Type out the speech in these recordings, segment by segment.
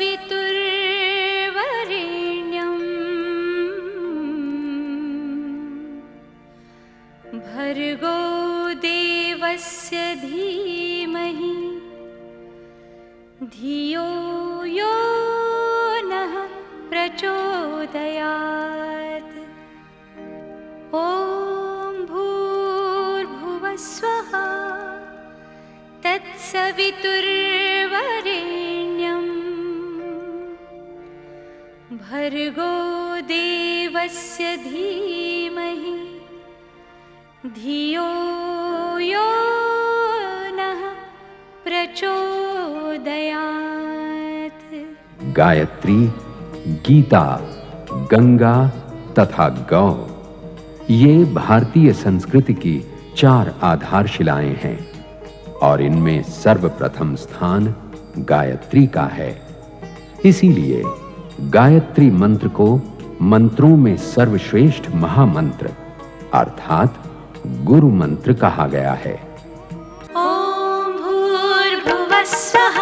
तत्सवितुर्वरेण्यम् भर्गो देवस्य धीमहि धियो यो नः प्रचोदयात्। ॐ भूर्भुवः स्वः तत्सवितुर्वरेण्यम् भर्गो देवस्य धीमहि धियो यो नः प्रचोदयात्। गायत्री, गीता, गंगा तथा गौ ये भारतीय संस्कृति की 4 आधारशिलाएं हैं और इनमें सर्वप्रथम स्थान गायत्री का है। इसीलिए गायत्री मंत्र को मंत्रों में सर्वश्रेष्ठ महामंत्र अर्थात गुरु मंत्र कहा गया है। ओम भूर्भुवः स्वः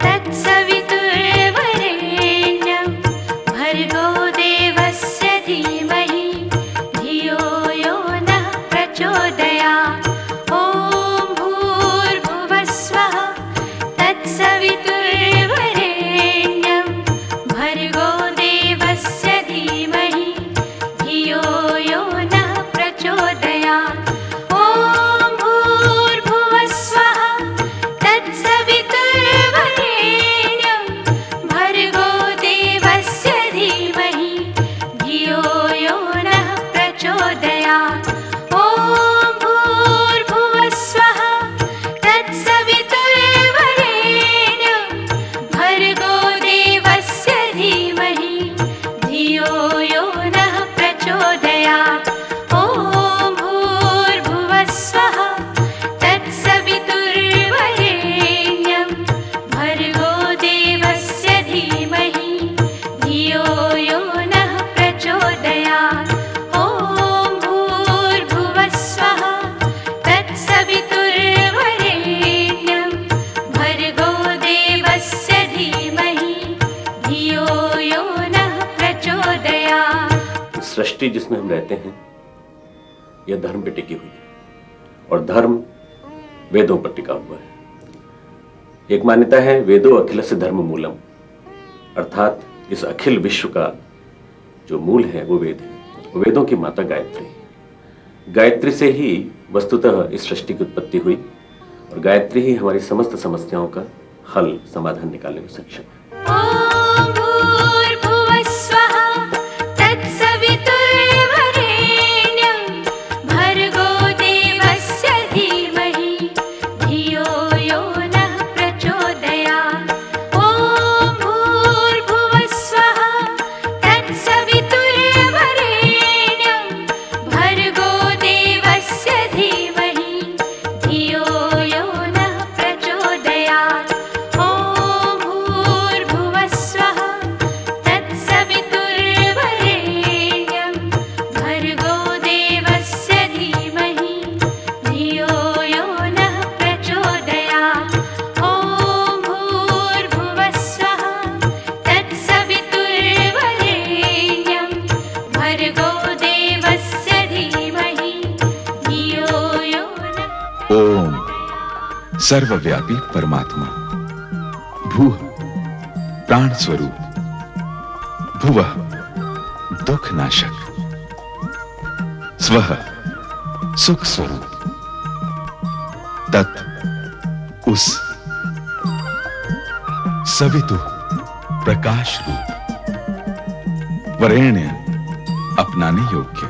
तत्सवितुर्वरेण्यं भर्गो देवस्य धीमहि धियो यो नः प्रचोदयात्। ओम भूर्भुवः स्वः तत्सवितुर्वरेण्यं भर्गो देवस्य धीमहि धियो यो नः प्रचोदयात्। ओम भूर्भुवः स्वः तत्सवितुर्वरेण्यं भर्गो देवस्य धीमहि धियो यो नः प्रचोदयात्। ओम भूर्भुवः स्वः तत्सवितुर्वरेण्यं भर्गो देवस्य धीमहि धियो यो नः प्रचोदयात्। ओम भूर्भुवः स्वः तत्सवितुर्वरेण्यं भर्गो देवस्य धीमहि धियो यो नः प्रचोदयात्। ओम भूर्भुवः स्वः तत्सवितुर्वरेण्यं भर्गो देवस्य धीमहि धियो यो नः प्रचोदयात्। सृष्टि जिसमें हम रहते हैं यह धर्म पे टिकी हुई है और धर्म वेदों पर टिका हुआ है। एक मान्यता है वेदो अखिलस्य धर्म मूलम, अर्थात इस अखिल विश्व का जो मूल है वो वेद है। वेदों की माता गायत्री, गायत्री से ही वस्तुतः इस सृष्टि की उत्पत्ति हुई और गायत्री ही हमारी समस्त समस्याओं का हल समाधान निकालने में सक्षम है। ओम भूर्भुवः स्वः तत्सवितुर्वरेण्यं भर्गो देवस्य धीमहि धियो यो नः प्रचोदयात्। ओम भूर्भुवः स्वः तत्सवितुर्वरेण्यं भर्गो देवस्य धीमहि धियो यो नः प्रचोदयात्। ओम भूर्भुवः स्वः तत्सवितुर्वरेण्यं भर्गो देवस्य धीमहि धियो यो नः प्रचोदयात्। ओम भूर्भुवः स्वः तत्सवितुर्वरेण्यं भर्गो देवस्य धीमहि धियो यो नः। ओम सर्वव्यापी परमात्मा, भूः प्राण स्वरूप, भुवः दुख नाशक, स्वः सुख स्वरूप, तत् उस, सवितुः प्रकाश रूप, वरेण्य अपनाने योग्य,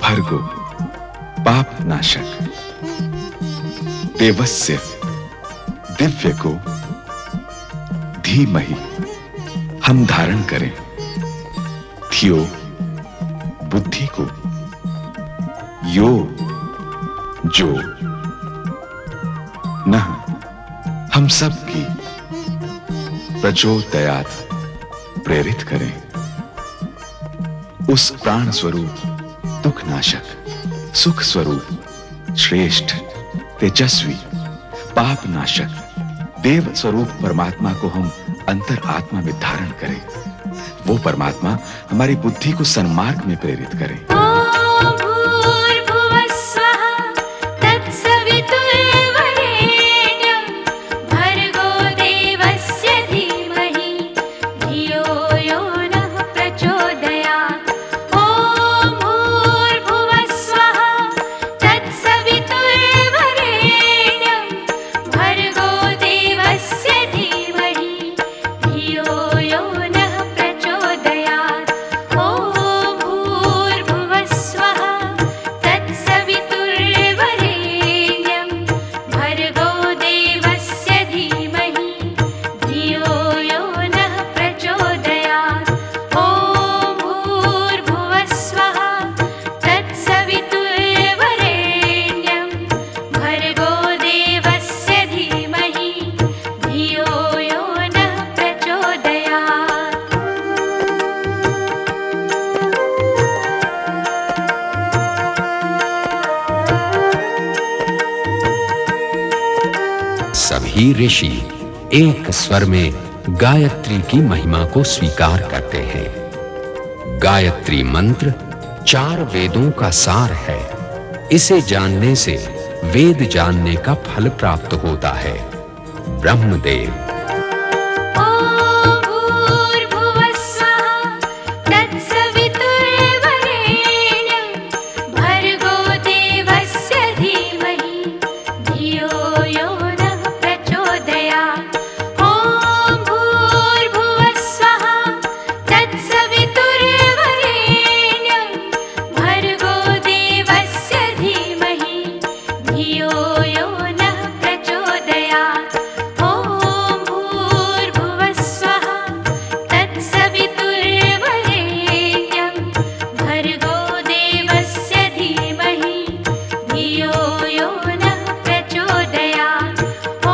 भर्गो पाप नाशक, देवस्य दिव्य को धीमहि हम धारण करें, धियो बुद्धि को, यो जो नः हम सब की प्रचोदयात् प्रेरित करें। उस प्राण स्वरूप दुख नाशक, सुख स्वरूप श्रेष्ठ, तेजस्वी, पाप नाशक, देव स्वरूप परमात्मा को हम अंतर आत्मा में धारण करें। वो परमात्मा हमारी बुद्धि को सन्मार्ग में प्रेरित करे। ॐ भूर्भुवः स्वः तत्सवितुर्वरेण्यं भर्गो देवस्य धीमहि धियो यो नः प्रचोदयात्। ॐ भूर्भुवः स्वः तत्सवितुर्वरेण्यं भर्गो देवस्य धीमहि धियो यो नः प्रचोदयात्। ॐ भूर्भुवः स्वः तत्सवितुर्वरेण्यं भर्गो देवस्य धीमहि धियो यो नः प्रचोदयात्। ॐ भूर्भुवः स्वः तत्सवितुर्वरेण्यं भर्गो देवस्य धीमहि धियो यो नः प्रचोदयात्। सभी ऋषि एक स्वर में गायत्री की महिमा को स्वीकार करते हैं। गायत्री मंत्र 4 वेदों का सार है। इसे जानने से वेद जानने का फल प्राप्त होता है। ब्रह्मदेव। ॐ भूर्भुवः स्वः तत्सवितुर्वरेण्यं भर्गो देवस्य धीमहि धियो यो नः प्रचोदयात्। ॐ भूर्भुवः स्वः तत्सवितुर्वरेण्यं भर्गो देवस्य धीमहि धियो यो नः प्रचोदयात्। ॐ भूर्भुवः स्वः तत्सवितुर्वरेण्यं भर्गो देवस्य धीमहि धियो यो नः प्रचोदयात्। ॐ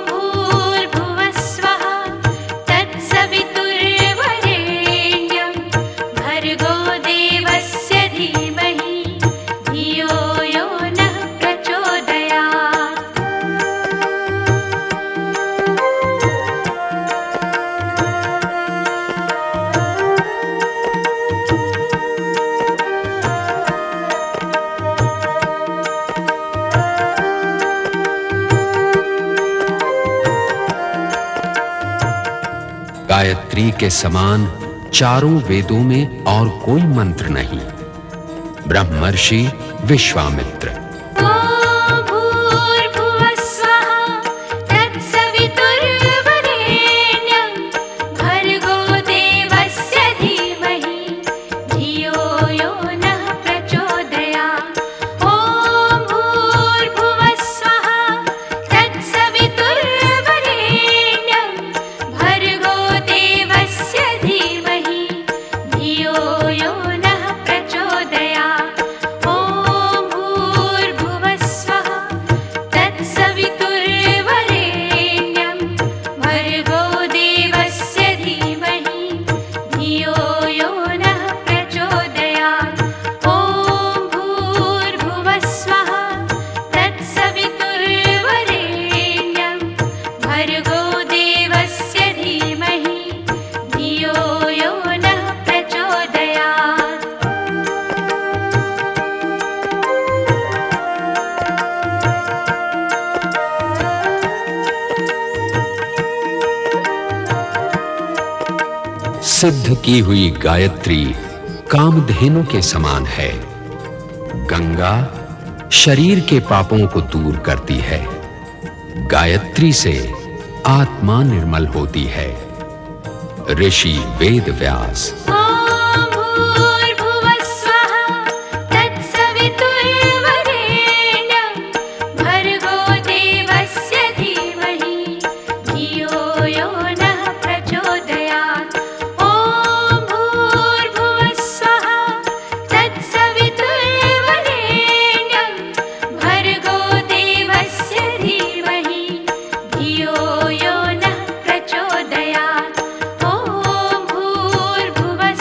भूर्भुवः स्वः तत्सवितुर्वरेण्यं भर्गो देवस्य धीमहि धियो यो नः प्रचोदयात्। गायत्री के समान चारों वेदों में और कोई मंत्र नहीं। ब्रह्मर्षि विश्वामित्र। ॐ भूर्भुवः स्वः तत्सवितुर्वरेण्यं भर्गो देवस्य धीमहि धियो यो नः प्रचोदयात्। ॐ भूर्भुवः स्वः तत्सवितुर्वरेण्यं भर्गो देवस्य धीमहि धियो यो नः प्रचोदयात्। ॐ भूर्भुवः स्वः तत्सवितुर्वरेण्यं भर्गो देवस्य धीमहि धियो यो नः प्रचोदयात्। ॐ भूर्भुवः स्वः तत्सवितुर्वरेण्यं भर्गो देवस्य धीमहि धियो यो नः प्रचोदयात्। सिद्ध की हुई गायत्री कामधेनु के समान है। गंगा शरीर के पापों को दूर करती है। गायत्री से आत्मा निर्मल होती है। ऋषि वेद व्यास। ॐ भूर्भुवः स्वः तत्सवितुर्वरेण्यं भर्गो देवस्य धीमहि धियो यो नः प्रचोदयात्। ॐ भूर्भुवः स्वः तत्सवितुर्वरेण्यं भर्गो देवस्य धीमहि धियो यो नः प्रचोदयात्। ॐ भूर्भुवः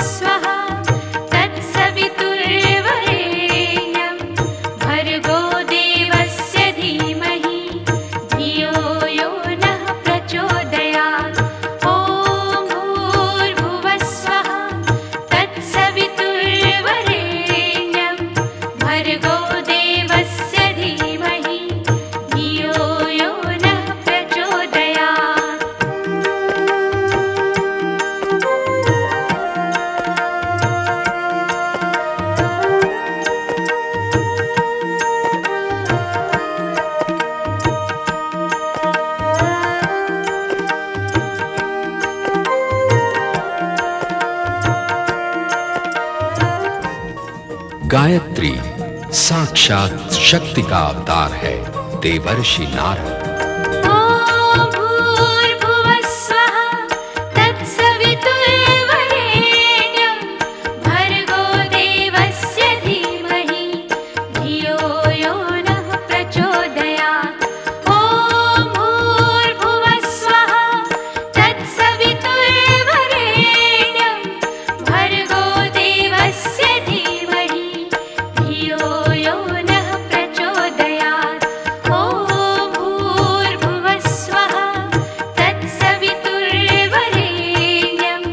गायत्री साक्षात शक्ति का अवतार है, देवर्षि नारद। ॐ भूर्भुवः स्वः तत्सवितुर्वरेण्यं भर्गो देवस्य धीमहि धियो यो नः प्रचोदयात्। ॐ भूर्भुवः स्वः तत्सवितुर्वरेण्यं भर्गो देवस्य धीमहि धियो यो नः प्रचोदयात्। ॐ भूर्भुवः स्वः तत्सवितुर्वरेण्यं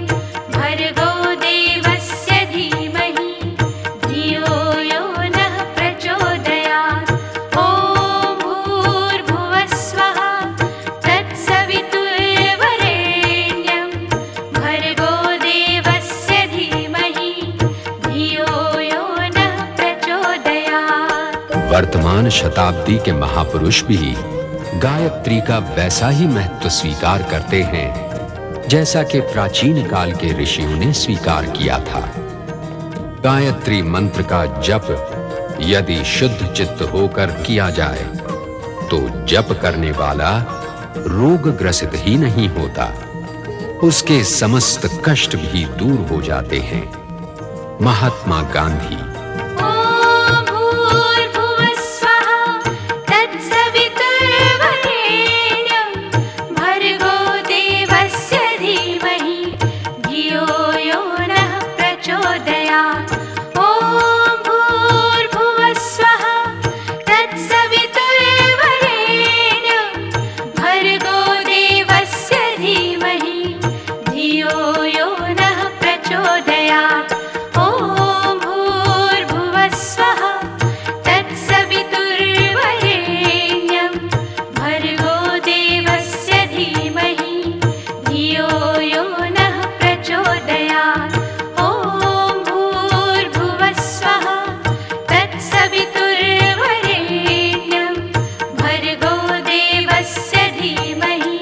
भर्गो देवस्य धीमहि धियो यो नः प्रचोदयात्। ॐ भूर्भुवः स्वः तत्सवितुर्वरेण्यं भर्गो देवस्य धीमहि धियो यो नः प्रचोदयात्। वर्तमान शताब्दी के महापुरुष भी गायत्री का वैसा ही महत्व स्वीकार करते हैं जैसा कि प्राचीन काल के ऋषियों ने स्वीकार किया था। गायत्री मंत्र का जप यदि शुद्ध चित्त होकर किया जाए तो जप करने वाला रोग ग्रसित ही नहीं होता, उसके समस्त कष्ट भी दूर हो जाते हैं। महात्मा गांधी। ॐ भूर्भुवः स्वः तत्सवितुर्वरेण्यं भर्गो देवस्य धीमहि धियो यो नः प्रचोदयात्। ॐ भूर्भुवः स्वः तत्सवितुर्वरेण्यं भर्गो देवस्य धीमहि धियो यो नः प्रचोदयात्। ॐ भूर्भुवः स्वः तत्सवितुर्वरेण्यं भर्गो देवस्य धीमहि धियो यो नः प्रचोदयात्। ॐ भूर्भुवः स्वः तत्सवितुर्वरेण्यं भर्गो देवस्य धीमहि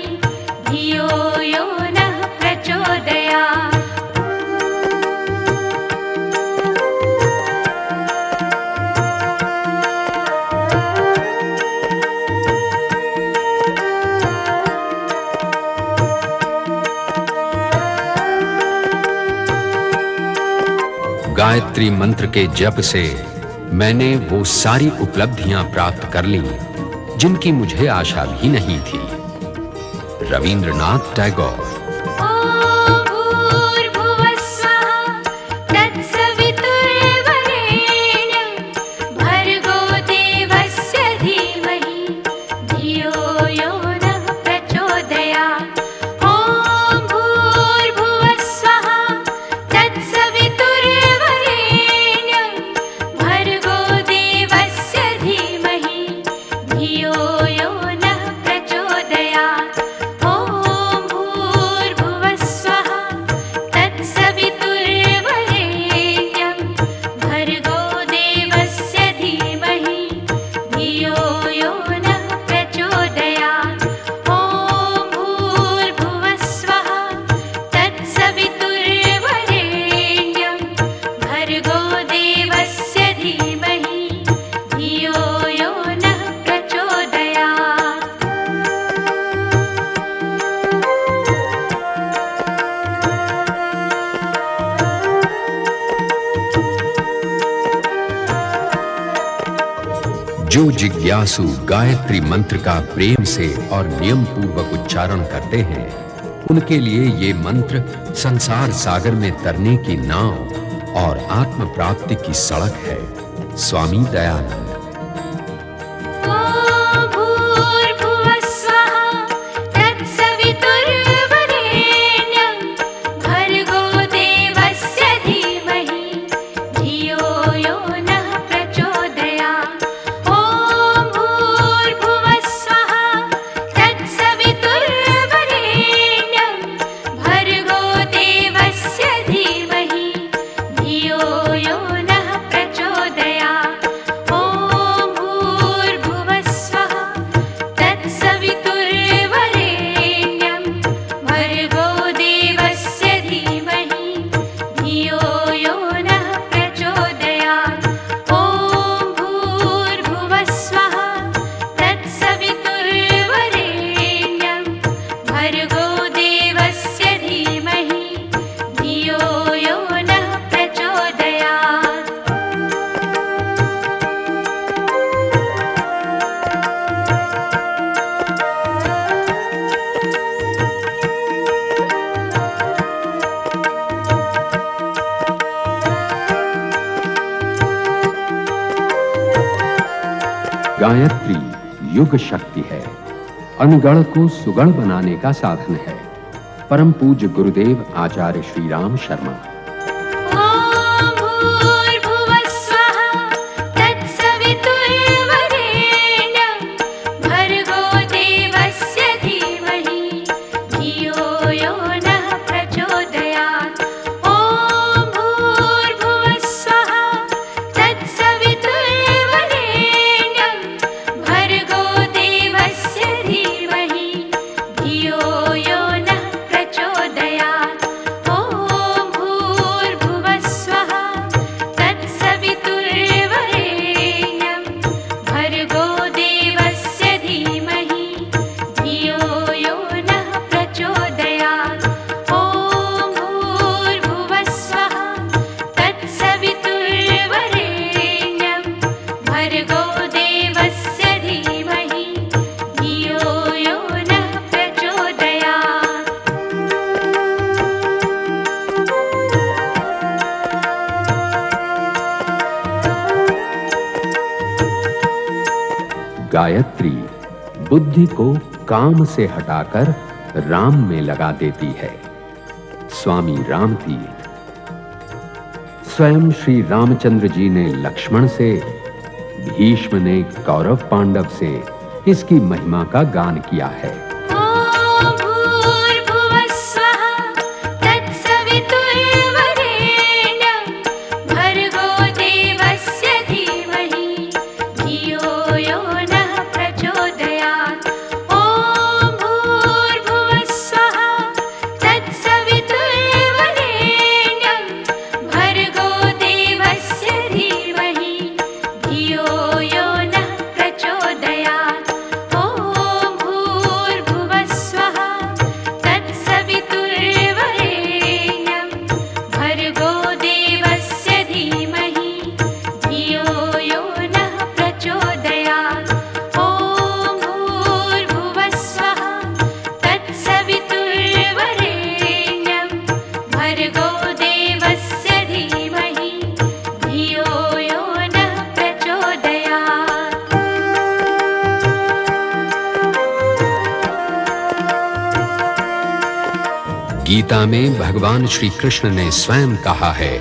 धियो यो नः प्रचोदयात्। गायत्री मंत्र के जप से मैंने वो सारी उपलब्धियां प्राप्त कर ली जिनकी मुझे आशा भी नहीं थी। रवींद्रनाथ टैगोर। ॐ भूर्भुवः स्वः तत्सवितुर्वरेण्यं भर्गो देवस्य धीमहि धियो यो नः प्रचोदयात्। ॐ भूर्भुवः स्वः तत्सवितुर्वरेण्यं भर्गो देवस्य धीमहि धियो यो नः प्रचोदयात्। ॐ भूर्भुवः स्वः तत्सवितुर्वरेण्यं भर्गो देवस्य धीमहि धियो यो नः प्रचोदयात्। ॐ भूर्भुवः स्वः तत्सवितुर्वरेण्यं भर्गो देवस्य धीमहि धियो यो नः प्रचोदयात्। जो जिज्ञासु गायत्री मंत्र का प्रेम से और नियम पूर्वक उच्चारण करते हैं, उनके लिए ये मंत्र संसार सागर में तरने की नाव और आत्म प्राप्ति की सड़क है। स्वामी दयानंद। ॐ भूर्भुवः स्वः तत्सवितुर्वरेण्यं भर्गो देवस्य धीमहि धियो यो नः प्रचोदयात्। ॐ भूर्भुवः स्वः तत्सवितुर्वरेण्यं भर्गो देवस्य धीमहि धियो यो नः प्रचोदयात्। ॐ गायत्री युग शक्ति है, अनगढ़ को सुगढ़ बनाने का साधन है। परम पूज्य गुरुदेव आचार्य श्री राम शर्मा। ॐ भूर्भुवः स्वः तत्सवितुर्वरेण्यं भर्गो देवस्य धीमहि धियो यो नः प्रचोदयात्। ॐ भूर्भुवः स्वः तत्सवितुर्वरेण्यं भर्गो देवस्य धीमहि धियो यो नः प्रचोदयात्। ॐ भूर्भुवः स्वः तत्सवितुर्वरेण्यं भर्गो देवस्य धीमहि धियो यो नः प्रचोदयात्। ॐ भूर्भुवः स्वः तत्सवितुर्वरेण्यं भर्गो देवस्य धीमहि धियो यो नः प्रचोदयात्। गायत्री बुद्धि को काम से हटाकर राम में लगा देती है। स्वामी रामतीर्थ। स्वयं श्री रामचंद्र जी ने लक्ष्मण से, भीष्म ने कौरव पांडव से इसकी महिमा का गान किया है। ॐ भूर्भुवः स्वः तत्सवितुर्वरेण्यं भर्गो देवस्य धीमहि धियो यो नः प्रचोदयात्। ॐ भूर्भुवः स्वः तत्सवितुर्वरेण्यं भर्गो देवस्य धीमहि धियो यो नः प्रचोदयात्। ॐ भूर्भुवः स्वः तत्सवितुर्वरेण्यं भर्गो देवस्य धीमहि धियो यो नः प्रचोदयात्। ॐ भूर्भुवः स्वः तत्सवितुर्वरेण्यं भर्गो देवस्य धीमहि धियो यो नः प्रचोदयात्। गीता में भगवान श्री कृष्ण ने स्वयं कहा है,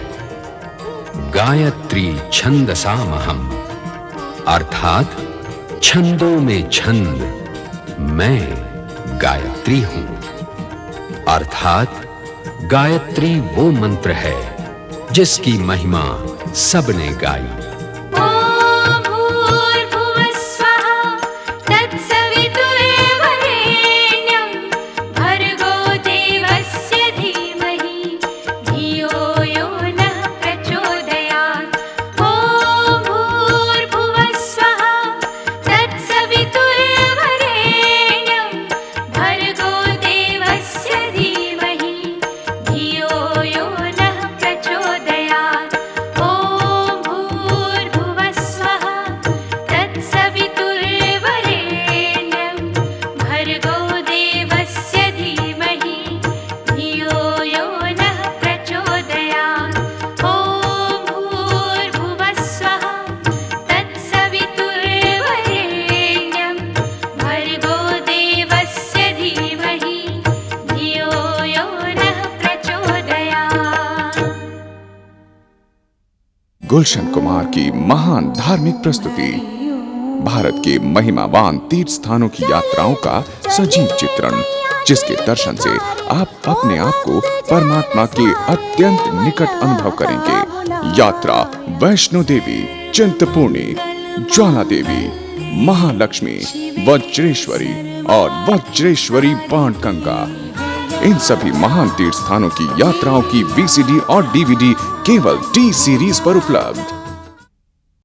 गायत्री छंदसामहम, अर्थात छंदों में छंद मैं गायत्री हूं। अर्थात गायत्री वो मंत्र है जिसकी महिमा सबने गाई। ॐ भूर्भुवः स्वः तत्सवितुर्वरेण्यं भर्गो देवस्य धीमहि धियो यो नः प्रचोदयात्। ॐ भूर्भुवः स्वः तत्सवितुर्वरेण्यं भर्गो देवस्य धीमहि धियो यो नः प्रचोदयात्। ॐ भूर्भुवः स्वः तत्सवितुर्वरेण्यं भर्गो देवस्य धीमहि धियो यो नः प्रचोदयात्। ॐ भूर्भुवः स्वः तत्सवितुर्वरेण्यं भर्गो देवस्य धीमहि धियो यो नः प्रचोदयात्। गुलशन कुमार की महान धार्मिक प्रस्तुति, भारत के महिमावान तीर्थ स्थानों की यात्राओं का सजीव चित्रण, जिसके दर्शन से आप अपने आप को परमात्मा के अत्यंत निकट अनुभव करेंगे। यात्रा वैष्णो देवी, चिंतपूर्णी, ज्वाला देवी, महालक्ष्मी, वज्रेश्वरी और वज्रेश्वरी बाणगंगा, इन सभी महान तीर्थ स्थानों की यात्राओं की वीसीडी और डीवीडी केवल टी सीरीज पर उपलब्ध।